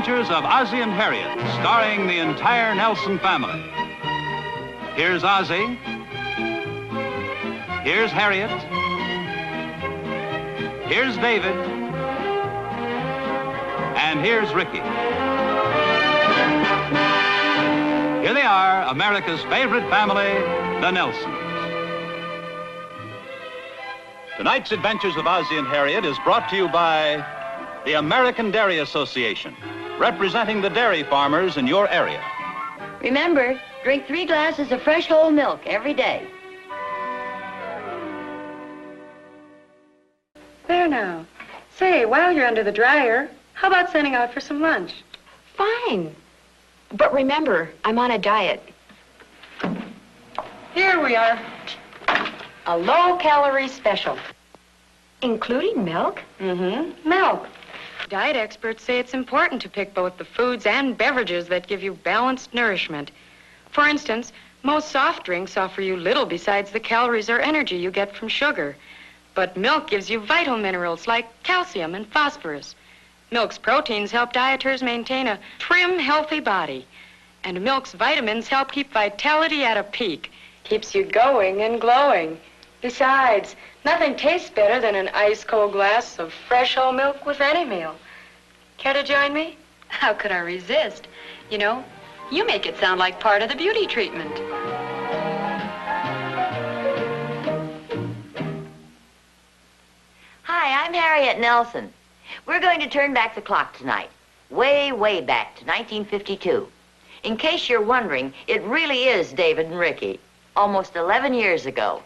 Adventures of Ozzie and Harriet, starring the entire Nelson family. Here's Ozzie. Here's Harriet. Here's David. And here's Ricky. Here they are, America's favorite family, the Nelsons. Tonight's Adventures of Ozzie and Harriet is brought to you by the American Dairy Association, representing the dairy farmers in your area. Remember, drink 3 glasses of fresh whole milk every day. There now. Say, while you're under the dryer, how about sending out for some lunch? Fine. But remember, I'm on a diet. Here we are. A low-calorie special. Including milk? Mm-hmm. Milk. Diet experts say it's important to pick both the foods and beverages that give you balanced nourishment. For instance, most soft drinks offer you little besides the calories or energy you get from sugar. But milk gives you vital minerals like calcium and phosphorus. Milk's proteins help dieters maintain a trim, healthy body. And milk's vitamins help keep vitality at a peak. Keeps you going and glowing. Besides, nothing tastes better than an ice-cold glass of fresh whole milk with any meal. Care to join me? How could I resist? You know, you make it sound like part of the beauty treatment. Hi, I'm Harriet Nelson. We're going to turn back the clock tonight. Way, way back to 1952. In case you're wondering, it really is David and Ricky. Almost 11 years ago.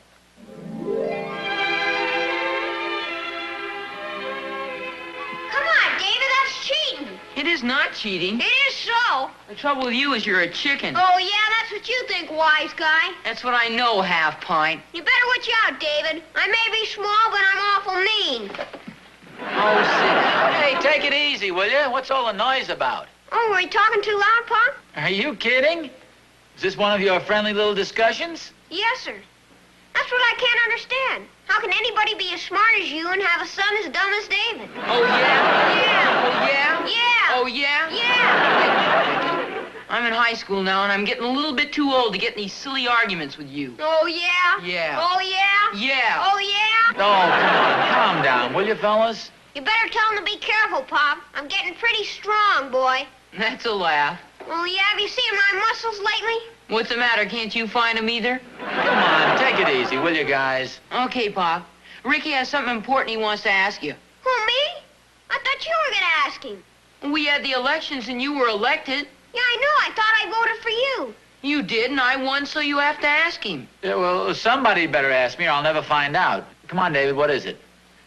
It is not cheating. It is so. The trouble with you is you're a chicken. Oh, yeah, that's what you think, wise guy. That's what I know, half pint. You better watch out, David. I may be small, but I'm awful mean. Oh, sit down. Hey, take it easy, will you? What's all the noise about? Oh, were you talking too loud, Pop? Are you kidding? Is this one of your friendly little discussions? Yes, sir. That's what I can't understand. How can anybody be as smart as you and have a son as dumb as David? Oh, yeah? Yeah. Oh, yeah? Yeah. Oh, yeah? Yeah. I'm in high school now, and I'm getting a little bit too old to get in these silly arguments with you. Oh, yeah? Yeah. Oh, yeah? Yeah. Oh, yeah? Oh, come on, calm down, will you, fellas? You better tell him to be careful, Pop. I'm getting pretty strong, boy. That's a laugh. Oh, yeah? Have you seen my muscles lately? What's the matter? Can't you find them either? Come on, take it easy, will you, guys? Okay, Pop. Ricky has something important he wants to ask you. Who, me? I thought you were going to ask him. We had the elections, and you were elected. Yeah, I know. I thought I voted for you. You did, and I won, so you have to ask him. Yeah, well, somebody better ask me or I'll never find out. Come on, David, what is it?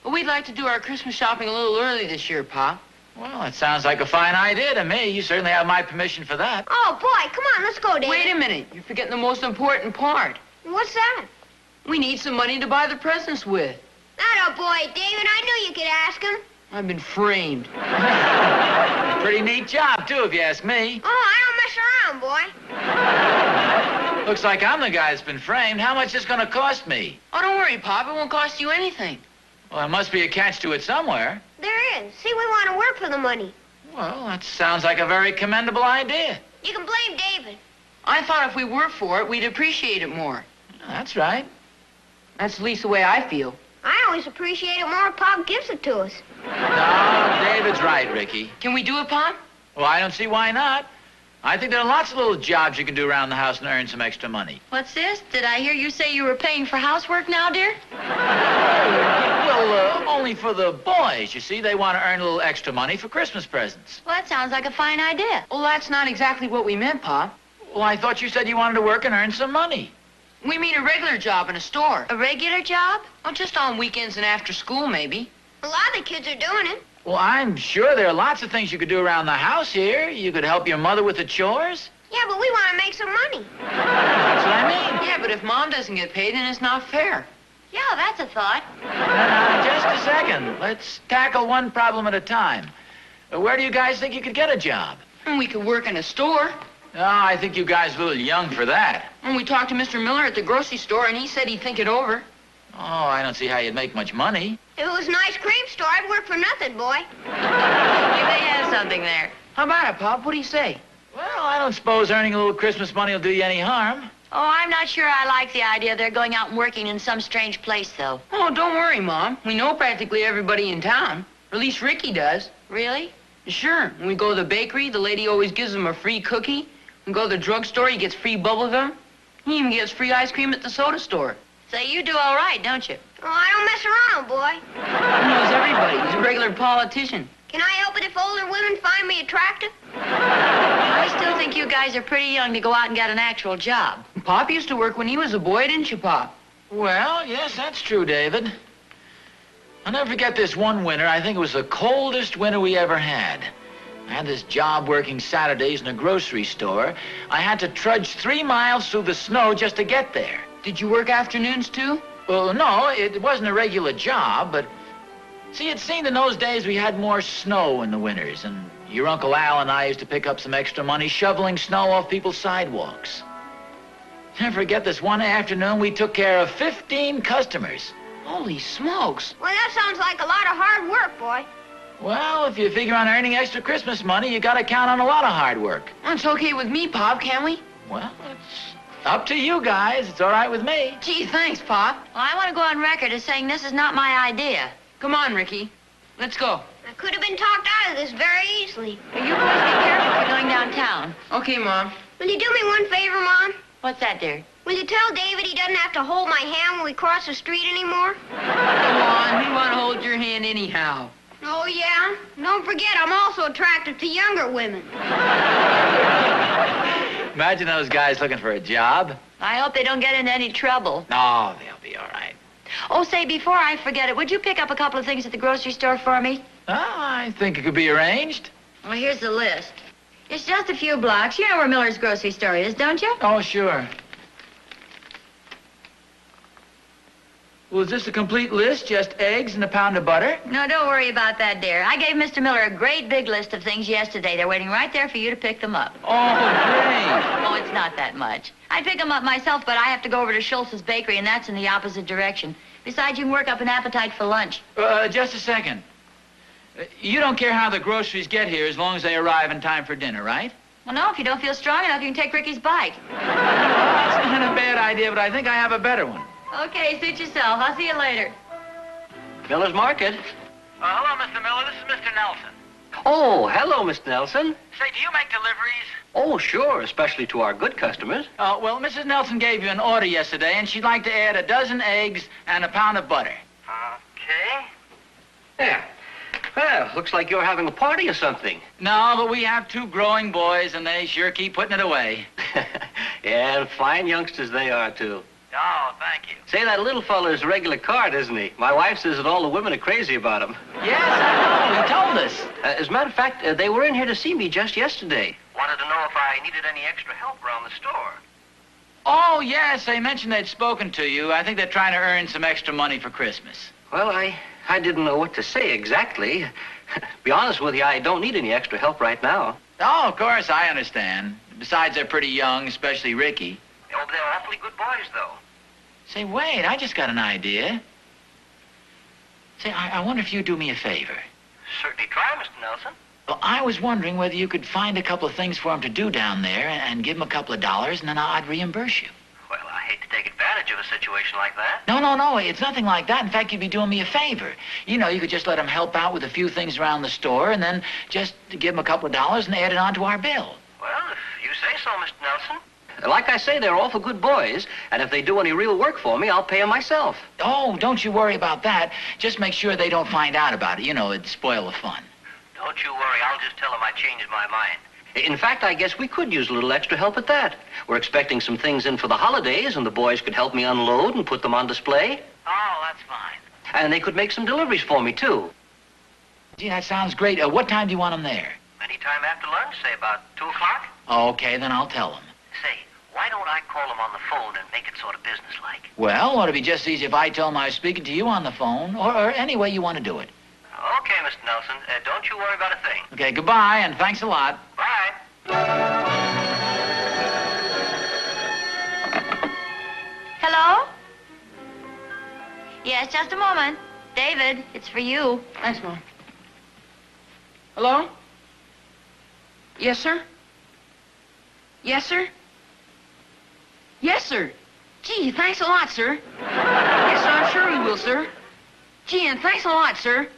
Well, we'd like to do our Christmas shopping a little early this year, Pop. Well, it sounds like a fine idea to me. You certainly have my permission for that. Oh, boy, come on, let's go, David. Wait a minute. You're forgetting the most important part. What's that? We need some money to buy the presents with. Atta boy, David, I knew you could ask him. I've been framed. Pretty neat job, too, if you ask me. Oh, I don't mess around, boy. Looks like I'm the guy that's been framed. How much is it going to cost me? Oh, don't worry, Pop. It won't cost you anything. Well, there must be a catch to it somewhere. There is. See, we want to work for the money. Well, that sounds like a very commendable idea. You can blame David. I thought if we worked for it, we'd appreciate it more. That's right. That's at least the way I feel. I always appreciate it more if Pop gives it to us. No, David's right, Ricky. Can we do it, Pop? Well, I don't see why not. I think there are lots of little jobs you can do around the house and earn some extra money. What's this? Did I hear you say you were paying for housework now, dear? Well, only for the boys. You see, they want to earn a little extra money for Christmas presents. Well, that sounds like a fine idea. Well, that's not exactly what we meant, Pop. Well, I thought you said you wanted to work and earn some money. We mean a regular job in a store. A regular job? Oh, just on weekends and after school, maybe. A lot of the kids are doing it. Well, I'm sure there are lots of things you could do around the house here. You could help your mother with the chores. Yeah, but we want to make some money. That's what I mean. Yeah, but if Mom doesn't get paid, then it's not fair. Yeah, that's a thought. Just a second. Let's tackle one problem at a time. Where do you guys think you could get a job? And we could work in a store. Oh, I think you guys are a little young for that. And we talked to Mr. Miller at the grocery store, and he said he'd think it over. Oh, I don't see how you'd make much money. If it was an ice cream store, I'd work for nothing, boy. You may have something there. How about it, Pop? What do you say? Well, I don't suppose earning a little Christmas money will do you any harm. Oh, I'm not sure I like the idea of their going out and working in some strange place, though. Oh, don't worry, Mom. We know practically everybody in town. Or at least Ricky does. Really? Sure. When we go to the bakery, the lady always gives him a free cookie. When we go to the drugstore, he gets free bubble gum. He even gets free ice cream at the soda store. Say, you do all right, don't you? Oh, I don't mess around, boy. He knows everybody. He's a regular politician. Can I help it if older women find me attractive? I still think you guys are pretty young to go out and get an actual job. Pop used to work when he was a boy, didn't you, Pop? Well, yes, that's true, David. I'll never forget this one winter. I think it was the coldest winter we ever had. I had this job working Saturdays in a grocery store. I had to trudge 3 miles through the snow just to get there. Did you work afternoons, too? Well, no, it wasn't a regular job, but... See, it seemed in those days we had more snow in the winters, and your Uncle Al and I used to pick up some extra money shoveling snow off people's sidewalks. Never forget this one afternoon we took care of 15 customers. Holy smokes. Well, that sounds like a lot of hard work, boy. Well, if you figure on earning extra Christmas money, you gotta count on a lot of hard work. That's okay with me, Pop, can't we? Well, it's up to you guys. It's all right with me. Gee, thanks, Pop. Well, I want to go on record as saying this is not my idea. Come on, Ricky. Let's go. I could have been talked out of this very easily. You boys be careful if you're going downtown. Okay, Mom. Will you do me one favor, Mom? What's that, dear? Will you tell David he doesn't have to hold my hand when we cross the street anymore? Come on, we want to hold your hand anyhow. Oh, yeah? Don't forget, I'm also attracted to younger women. Imagine those guys looking for a job. I hope they don't get into any trouble. No, they'll be all right. Oh, say, before I forget it, would you pick up a couple of things at the grocery store for me? Oh, I think it could be arranged. Well, here's the list. It's just a few blocks. You know where Miller's grocery store is, don't you? Oh, sure. Well, is this a complete list? Just eggs and a pound of butter? No, don't worry about that, dear. I gave Mr. Miller a great big list of things yesterday. They're waiting right there for you to pick them up. Oh, great. Oh, it's not that much. I'd pick them up myself, but I have to go over to Schultz's bakery, and that's in the opposite direction. Besides, you can work up an appetite for lunch. Just a second. You don't care how the groceries get here as long as they arrive in time for dinner, right? Well, no, if you don't feel strong enough, you can take Ricky's bike. That's not a bad idea, but I think I have a better one. Okay, suit yourself. I'll see you later. Miller's Market. Hello, Mr. Miller. This is Mr. Nelson. Oh, hello, Mr. Nelson. Say, do you make deliveries? Oh, sure, especially to our good customers. Well, Mrs. Nelson gave you an order yesterday, and she'd like to add a dozen eggs and a pound of butter. Okay. Yeah. Well, looks like you're having a party or something. No, but we have 2 growing boys, and they sure keep putting it away. Yeah, and fine youngsters they are, too. Oh, thank you. Say, that little fella's a regular card, isn't he? My wife says that all the women are crazy about him. Yes, I know. He told us. As a matter of fact, they were in here to see me just yesterday. Wanted to know if I needed any extra help around the store. Oh, yes, they mentioned they'd spoken to you. I think they're trying to earn some extra money for Christmas. Well, I didn't know what to say exactly. Be honest with you, I don't need any extra help right now. Oh, of course, I understand. Besides, they're pretty young, especially Ricky. Oh, they're awfully good boys, though. Say, wait, I just got an idea. Say, I wonder if you'd do me a favor. Certainly try, Mr. Nelson. Well, I was wondering whether you could find a couple of things for him to do down there and give him a couple of dollars, and then I'd reimburse you. Well, I hate to take advantage of a situation like that. No, it's nothing like that. In fact, you'd be doing me a favor. You know, you could just let him help out with a few things around the store, and then just give him a couple of dollars and add it on to our bill. Well, if you say so, Mr. Nelson. Like I say, they're awful good boys, and if they do any real work for me, I'll pay them myself. Oh, don't you worry about that. Just make sure they don't find out about it. You know, it'd spoil the fun. Don't you worry, I'll just tell them I changed my mind. In fact, I guess we could use a little extra help at that. We're expecting some things in for the holidays, and the boys could help me unload and put them on display. Oh, that's fine. And they could make some deliveries for me, too. Gee, that sounds great. What time do you want them there? Anytime after lunch, say about 2 o'clock. Okay, then I'll tell them. Say, why don't I call them on the phone and make it sort of businesslike? Well, ought to be just as easy if I tell them I was speaking to you on the phone, or any way you want to do it. Okay, Mr. Nelson. Don't you worry about a thing. Okay, goodbye, and thanks a lot. Bye. Hello? Yes, just a moment. David, it's for you. Thanks, Mom. Hello? Yes, sir? Yes, sir? Yes, sir. Gee, thanks a lot, sir. Yes, sir, I'm sure we will, sir. Gee, and thanks a lot, sir.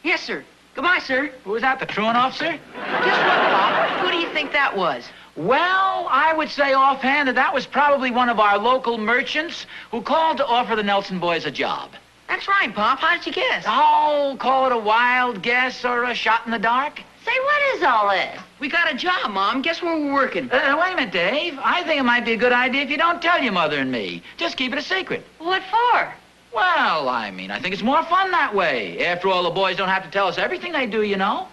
Yes, sir. Goodbye, sir. Who was that, the truant officer? Guess what, Pop? Who do you think that was? Well, I would say offhand that was probably one of our local merchants who called to offer the Nelson boys a job. That's right, Pop. How did you guess? Oh, call it a wild guess or a shot in the dark. Say, what is all this? We got a job, Mom. Guess where we're working? Wait a minute, Dave. I think it might be a good idea if you don't tell your mother and me. Just keep it a secret. What for? Well, I think it's more fun that way. After all, the boys don't have to tell us everything they do, you know.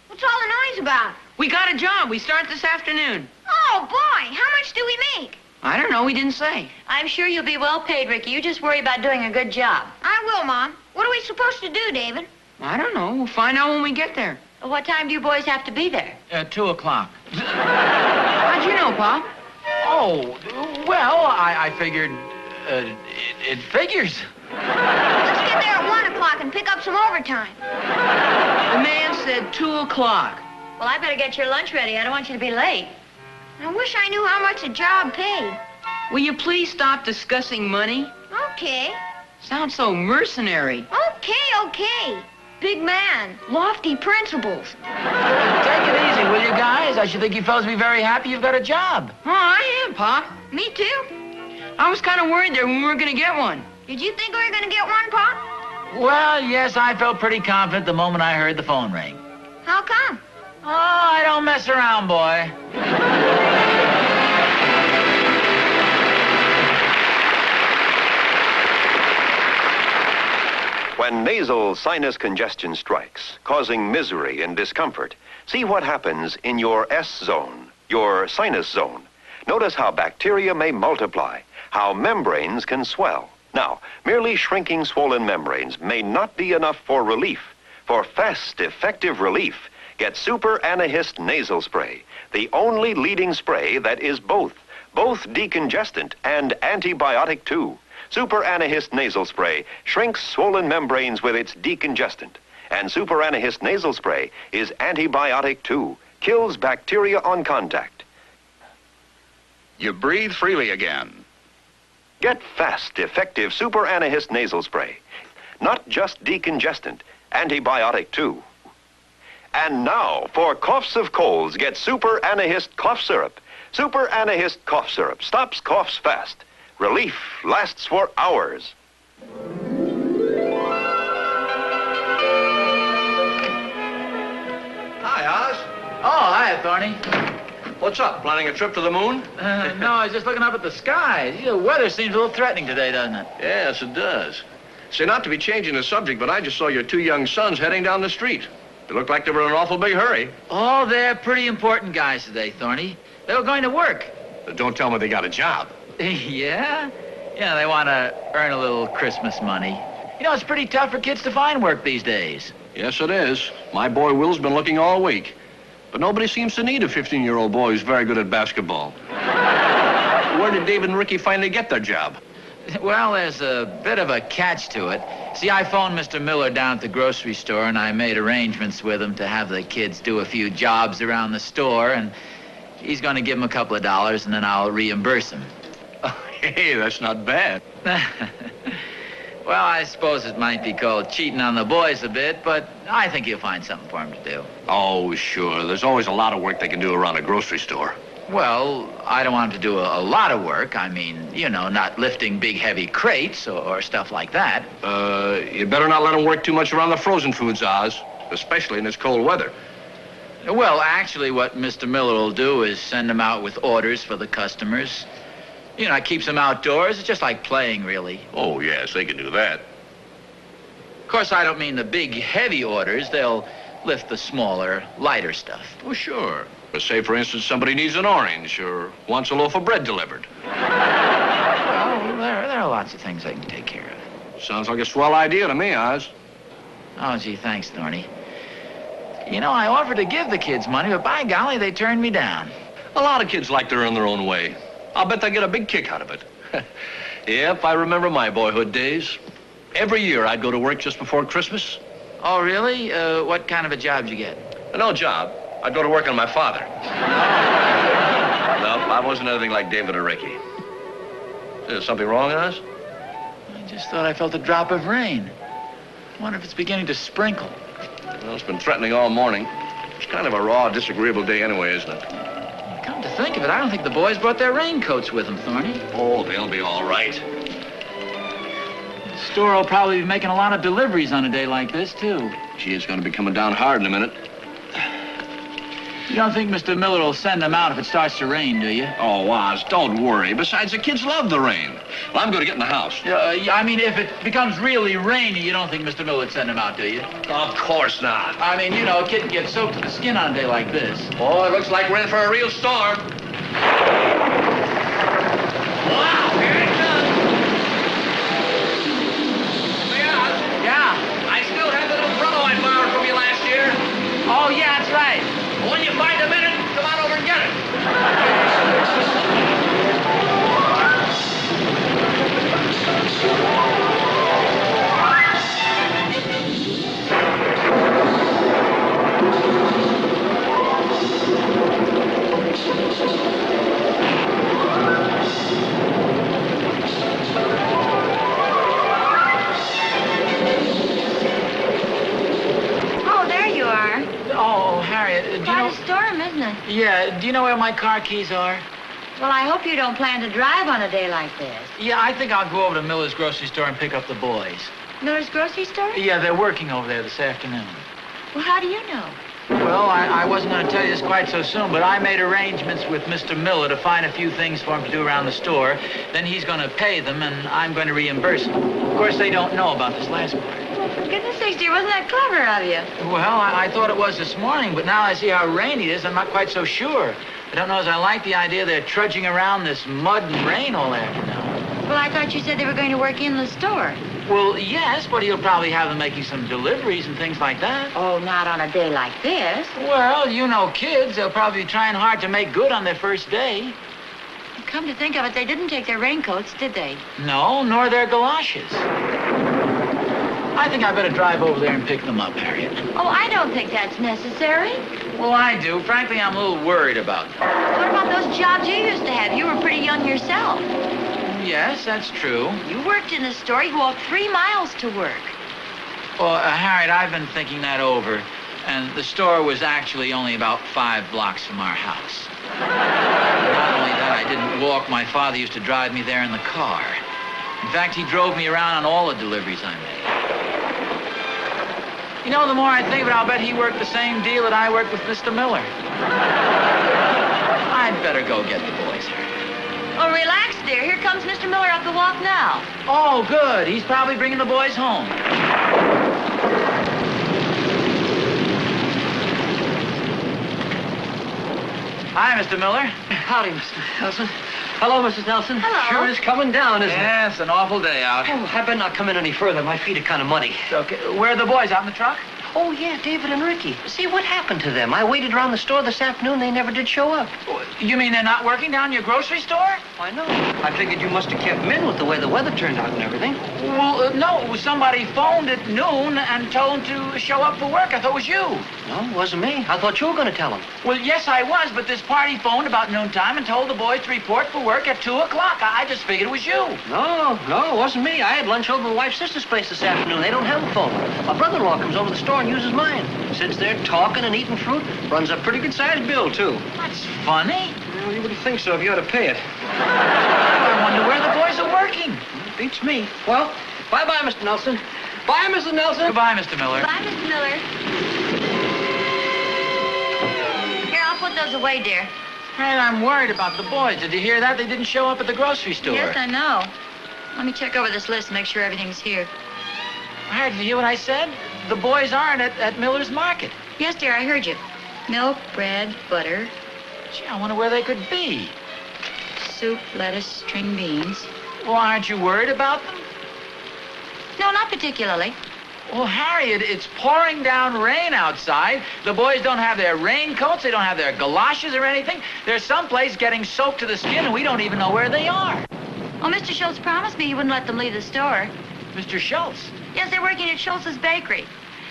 What's all the noise about? We got a job. We start this afternoon. Oh, boy, how much do we make? I don't know. We didn't say. I'm sure you'll be well paid, Ricky. You just worry about doing a good job. I will, Mom. What are we supposed to do, David? I don't know. We'll find out when we get there. What time do you boys have to be there? 2 o'clock. How'd you know, Pop? Oh, well, I figured, it figures. Let's get there at 1 o'clock and pick up some overtime. The man said 2 o'clock. Well, I better get your lunch ready. I don't want you to be late. I wish I knew how much the job paid. Will you please stop discussing money? Okay. Sounds so mercenary. Okay. Big man, lofty principles. Take it easy, will you, guys? I should think you fellas be very happy you've got a job. Oh, I am, Pop. Me too. I was kind of worried there when we weren't going to get one. Did you think we were going to get one, Pop? Well, yes, I felt pretty confident the moment I heard the phone ring. How come? Oh, I don't mess around, boy. When nasal sinus congestion strikes, causing misery and discomfort, see what happens in your S zone, your sinus zone. Notice how bacteria may multiply, how membranes can swell. Now, merely shrinking swollen membranes may not be enough for relief. For fast, effective relief, get Super Anahist Nasal Spray, the only leading spray that is both decongestant and antibiotic too. Super Anahist Nasal Spray shrinks swollen membranes with its decongestant. And Super Anahist Nasal Spray is antibiotic too, kills bacteria on contact. You breathe freely again. Get fast, effective Super Anahist Nasal Spray. Not just decongestant, antibiotic too. And now, for coughs of colds, get Super Anahist Cough Syrup. Super Anahist Cough Syrup stops coughs fast. Relief lasts for hours. Hi, Oz. Oh, hi, Thorny. What's up? Planning a trip to the moon? No, I was just looking up at the sky. The weather seems a little threatening today, doesn't it? Yes, it does. Say, not to be changing the subject, but I just saw your 2 young sons heading down the street. They looked like they were in an awful big hurry. Oh, they're pretty important guys today, Thorny. They were going to work. But don't tell me they got a job. Yeah? Yeah, they want to earn a little Christmas money. You know, it's pretty tough for kids to find work these days. Yes, it is. My boy Will's been looking all week. But nobody seems to need a 15-year-old boy who's very good at basketball. Where did David and Ricky finally get their job? Well, there's a bit of a catch to it. See, I phoned Mr. Miller down at the grocery store, and I made arrangements with him to have the kids do a few jobs around the store, and he's going to give them a couple of dollars, and then I'll reimburse him. Hey, that's not bad. Well, I suppose it might be called cheating on the boys a bit, but I think you'll find something for them to do. Oh, sure. There's always a lot of work they can do around a grocery store. Well, I don't want them to do a lot of work. I mean, you know, not lifting big, heavy crates or stuff like that. You better not let them work too much around the frozen foods, Oz, especially in this cold weather. Well, actually, what Mr. Miller will do is send them out with orders for the customers. You know, it keeps them outdoors. It's just like playing, really. Oh, yes, they can do that. Of course, I don't mean the big, heavy orders. They'll lift the smaller, lighter stuff. Oh, sure. But say, for instance, somebody needs an orange or wants a loaf of bread delivered. Well, there are lots of things they can take care of. Sounds like a swell idea to me, Oz. Oh, gee, thanks, Thorny. You know, I offered to give the kids money, but by golly, they turned me down. A lot of kids like to earn their own way. I'll bet they get a big kick out of it. Yep, I remember my boyhood days. Every year I'd go to work just before Christmas. Oh, really? What kind of a job did you get? No job. I'd go to work on my father. No, I wasn't anything like David or Ricky. Is something wrong in us? I just thought I felt a drop of rain. I wonder if it's beginning to sprinkle. Well, it's been threatening all morning. It's kind of a raw, disagreeable day anyway, isn't it? Come to think of it, I don't think the boys brought their raincoats with them, Thorny. Oh, they'll be all right. The store will probably be making a lot of deliveries on a day like this, too. Gee, it's going to be coming down hard in a minute. You don't think Mr. Miller will send them out if it starts to rain, do you? Oh, Oz, don't worry. Besides, the kids love the rain. Well, I'm going to get in the house. I mean, if it becomes really rainy, you don't think Mr. Miller would send them out, do you? Of course not. I mean, you know, a kid can get soaked to the skin on a day like this. Oh, it looks like we're in for a real storm. Wow, here it comes. Yeah. I still have that umbrella I borrowed from you last year. Oh, yeah, that's right. When you find a minute, come on over and get it. Oh, there you are. Oh, Harriet, do you Quite know... a storm, isn't it? Yeah, do you know where my car keys are? Well, I hope you don't plan to drive on a day like this. Yeah, I think I'll go over to Miller's grocery store and pick up the boys. Miller's grocery store? Yeah, they're working over there this afternoon. Well, how do you know? Well, I wasn't going to tell you this quite so soon, but I made arrangements with Mr. Miller to find a few things for him to do around the store. Then he's going to pay them, and I'm going to reimburse him. Of course, they don't know about this last part. Well, for goodness sakes, dear, wasn't that clever of you? Well, I thought it was this morning, but now I see how rainy it is, I'm not quite so sure. I don't know as I like the idea they're trudging around this mud and rain all afternoon. Well, I thought you said they were going to work in the store. Well, yes, but he'll probably have them making some deliveries and things like that. Oh, not on a day like this. Well, you know kids, they'll probably be trying hard to make good on their first day. Come to think of it, they didn't take their raincoats, did they? No, nor their galoshes. I think I better drive over there and pick them up, Harriet. Oh, I don't think that's necessary. Well, I do. Frankly, I'm a little worried about them. What about those jobs you used to have? You were pretty young yourself. Yes, that's true. You worked in the store. You walked 3 miles to work. Well, Harriet, I've been thinking that over, and the store was actually only about 5 blocks from our house. Not only that, I didn't walk. My father used to drive me there in the car. In fact, he drove me around on all the deliveries I made. You know, the more I think of it, I'll bet he worked the same deal that I worked with Mr. Miller. I'd better go get the boys, Harriet. Oh, relax, dear. Here comes Mr. Miller up the walk now. Oh, good. He's probably bringing the boys home. Hi, Mr. Miller. Howdy, Mr. Nelson. Hello, Mrs. Nelson. Hello. Sure is coming down, isn't it? Yeah, it's an awful day out. Oh, I better not come in any further. My feet are kind of muddy. Okay. Where are the boys? Out in the truck? Oh, yeah, David and Ricky. See, what happened to them? I waited around the store this afternoon. They never did show up. You mean they're not working down your grocery store? Why, no. I figured you must have kept them in with the way the weather turned out and everything. Well, no. Somebody phoned at noon and told them to show up for work. I thought it was you. No, it wasn't me. I thought you were going to tell them. Well, yes, I was, but this party phoned about noontime and told the boys to report for work at 2 o'clock. I just figured it was you. No, it wasn't me. I had lunch over at my wife's sister's place this afternoon. They don't have a phone. My brother-in-law comes over to the store and uses mine. Sits there talking and eating fruit. Runs a pretty good-sized bill, too. That's funny. Well, you wouldn't think so if you had to pay it. I wonder where the boys are working. Beats me. Well, bye-bye, Mr. Nelson. Bye, Mrs. Nelson. Goodbye, Mr. Miller. Bye, Mr. Miller. Here, I'll put those away, dear. Hey, I'm worried about the boys. Did you hear that? They didn't show up at the grocery store. Yes, I know. Let me check over this list and make sure everything's here. Hey, did you hear what I said? The boys aren't at Miller's Market. Yes, dear, I heard you. Milk, bread, butter, Gee, I wonder where they could be. soup, lettuce, string beans. Well, aren't you worried about them? No, not particularly. Well, Harriet, it's pouring down rain outside. The boys don't have their raincoats. They don't have their galoshes or anything. They're someplace getting soaked to the skin, and we don't even know where they are. Oh, Mr. Schultz promised me he wouldn't let them leave the store. Mr. Schultz. Yes, they're working at Schultz's bakery.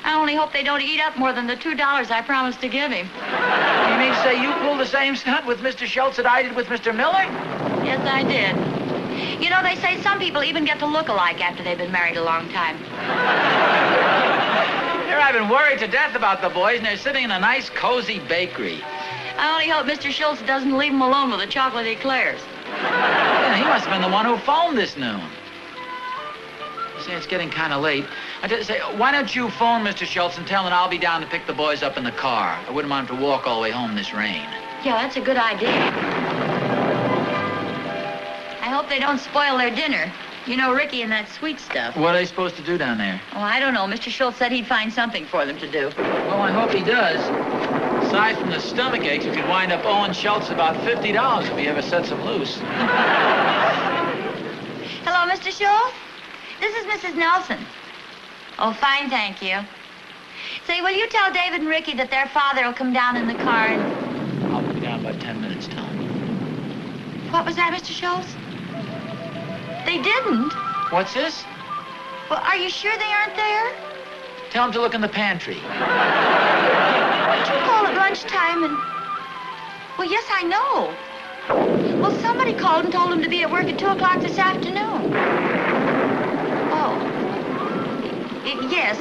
I only hope they don't eat up more than the $2 I promised to give him. You mean to say you pulled the same stunt with Mr. Schultz that I did with Mr. Miller? Yes, I did. You know, they say some people even get to look alike after they've been married a long time. Here I've been worried to death about the boys, and they're sitting in a nice, cozy bakery. I only hope Mr. Schultz doesn't leave them alone with the chocolate eclairs. Yeah, he must have been the one who phoned this noon. Say, it's getting kind of late. I just say, why don't you phone Mr. Schultz and tell him I'll be down to pick the boys up in the car. I wouldn't want him to walk all the way home in this rain. Yeah, that's a good idea. I hope they don't spoil their dinner. You know, Ricky and that sweet stuff. What are they supposed to do down there? Oh, I don't know. Mr. Schultz said he'd find something for them to do. Well, I hope he does. Aside from the stomach aches, you could wind up owing Schultz about $50 if he ever sets them loose. Hello, Mr. Schultz? This is Mrs. Nelson. Oh, fine, thank you. Say, will you tell David and Ricky that their father will come down in the car and... I'll be down about 10 minutes, Tom. What was that, Mr. Schultz? They didn't? What's this? Well, are you sure they aren't there? Tell them to look in the pantry. Did you call at lunchtime and... Well, yes, I know. Well, somebody called and told them to be at work at 2 o'clock this afternoon. Oh. Yes.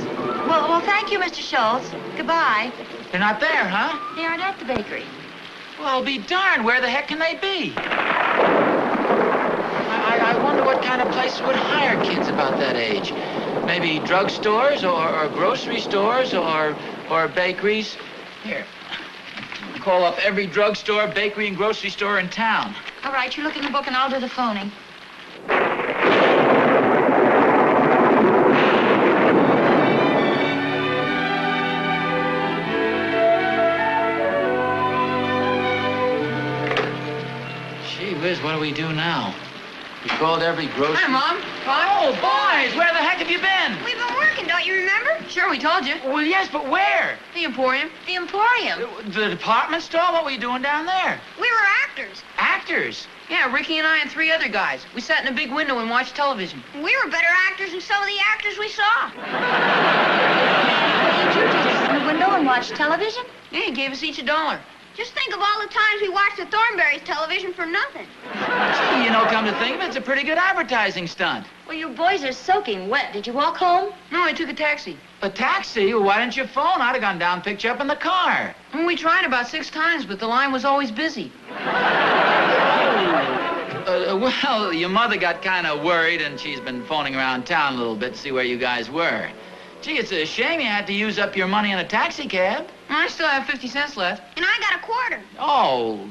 Well, thank you, Mr. Schultz. Goodbye. They're not there, huh? They aren't at the bakery. Well, I'll be darned. Where the heck can they be? I wonder what kind of places would hire kids about that age. Maybe drugstores or grocery stores or bakeries. Here. Call up every drugstore, bakery, and grocery store in town. All right, you look in the book and I'll do the phoning. Gee whiz, what do we do now? We called every grocery... Hi, Mom. Oh, boys, where the heck have you been? We've been working, don't you remember? Sure, we told you. Well, yes, but where? The Emporium. The Emporium. The department store? What were you doing down there? We were actors. Actors? Yeah, Ricky and I and 3 other guys. We sat in a big window and watched television. We were better actors than some of the actors we saw. Did you just sit in the window and watch television? Yeah, he gave us each $1. Just think of all the times we watched the Thornberrys television for nothing. Gee, you know, come to think of it, it's a pretty good advertising stunt. Well, you boys are soaking wet. Did you walk home? No, I took a taxi. A taxi? Well, why didn't you phone? I'd have gone down and picked you up in the car. And we tried about 6 times, but the line was always busy. Well, your mother got kind of worried, and she's been phoning around town a little bit to see where you guys were. Gee, it's a shame you had to use up your money in a taxi cab. I still have 50 cents left. And I got a quarter. Oh,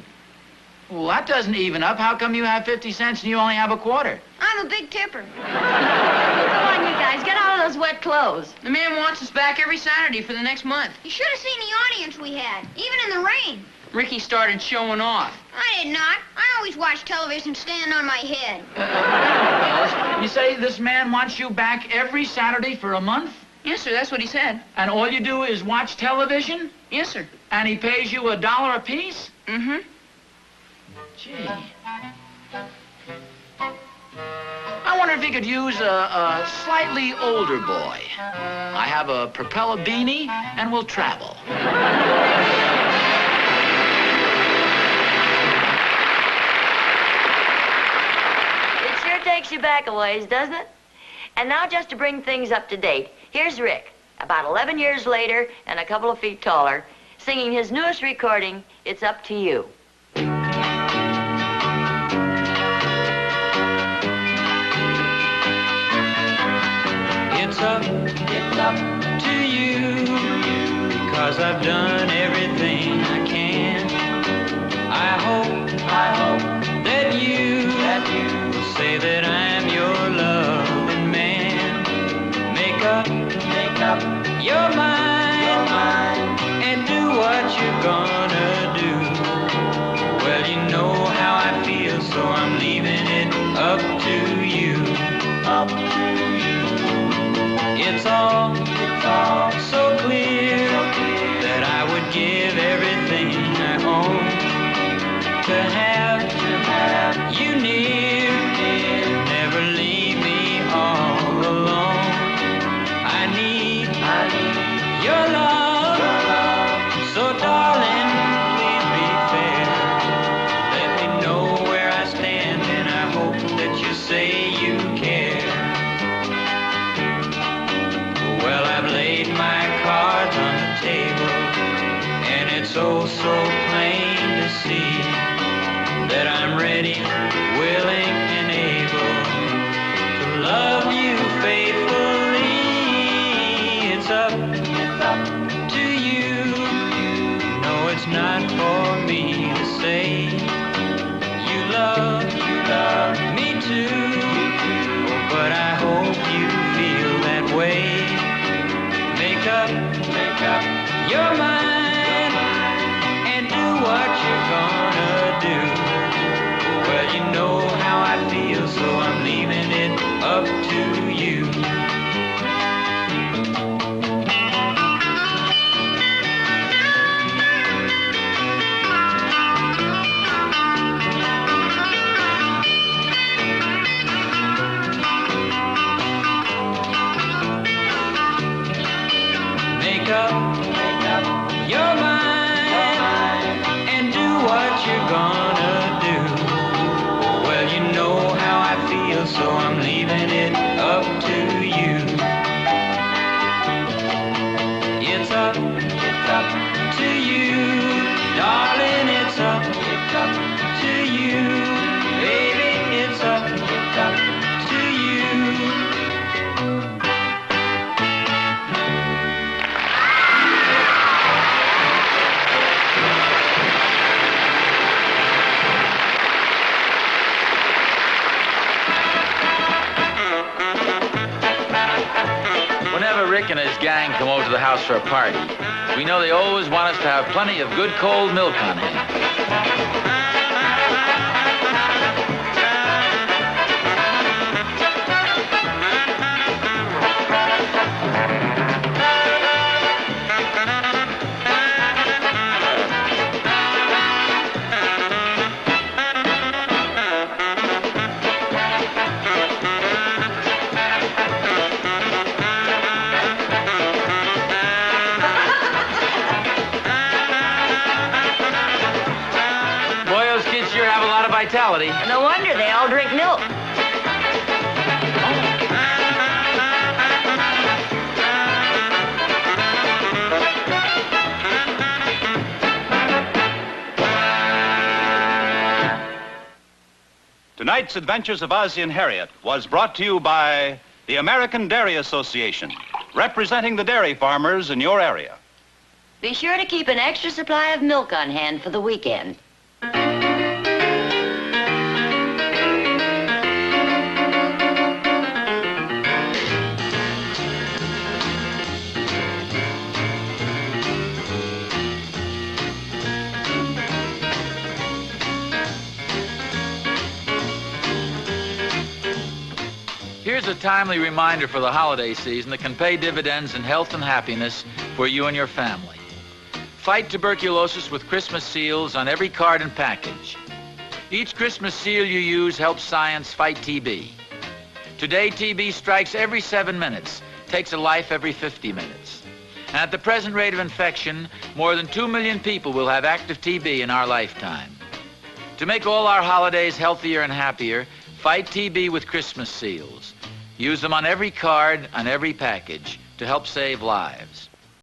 well, that doesn't even up. How come you have 50 cents and you only have a quarter? I'm a big tipper. Come on, you guys. Get out of those wet clothes. The man wants us back every Saturday for the next month. You should have seen the audience we had, even in the rain. Ricky started showing off. I did not. I always watch television standing on my head. You say this man wants you back every Saturday for a month? Yes, sir, that's what he said. And all you do is watch television? Yes, sir. And he pays you $1 apiece? Mm-hmm. Gee. I wonder if he could use a slightly older boy. I have a propeller beanie, and we'll travel. It sure takes you back a ways, doesn't it? And now, just to bring things up to date, here's Rick, about 11 years later and a couple of feet taller, singing his newest recording, It's Up to You. It's up to you, 'cause I've done everything I can. I hope that you will say that I'm your loving man. Make up your mind and do what you're gonna do. Well, you know how I feel, so I'm leaving it up to you. It's all so clear that I would give everything I own to have you near. Never leave me all alone. I need so plain to see that I'm ready, willing, and able to love you faithfully. It's up to you. No, it's not for me to say you love me too. But I hope you feel that way. Make up your mind and do what you're gonna do. Well, you know how I feel, so I'm leaving it up to you. Make up your mind and do what you're gonna do. Well, you know how I feel, so I'm leaving it up to you. It's up to you, darling, it's up to you. Baby, it's up to you. Whenever Rick and his gang come over to the house for a party, we know they always want us to have plenty of good cold milk on hand. Boy, those kids sure have a lot of vitality. No wonder they all drink milk. Tonight's Adventures of Ozzie and Harriet was brought to you by the American Dairy Association, representing the dairy farmers in your area. Be sure to keep an extra supply of milk on hand for the weekend. Here's a timely reminder for the holiday season that can pay dividends in health and happiness for you and your family. Fight tuberculosis with Christmas seals on every card and package. Each Christmas seal you use helps science fight TB. Today, TB strikes every 7 minutes, takes a life every 50 minutes. And at the present rate of infection, more than 2 million people will have active TB in our lifetime. To make all our holidays healthier and happier, fight TB with Christmas seals. Use them on every card, on every package, to help save lives.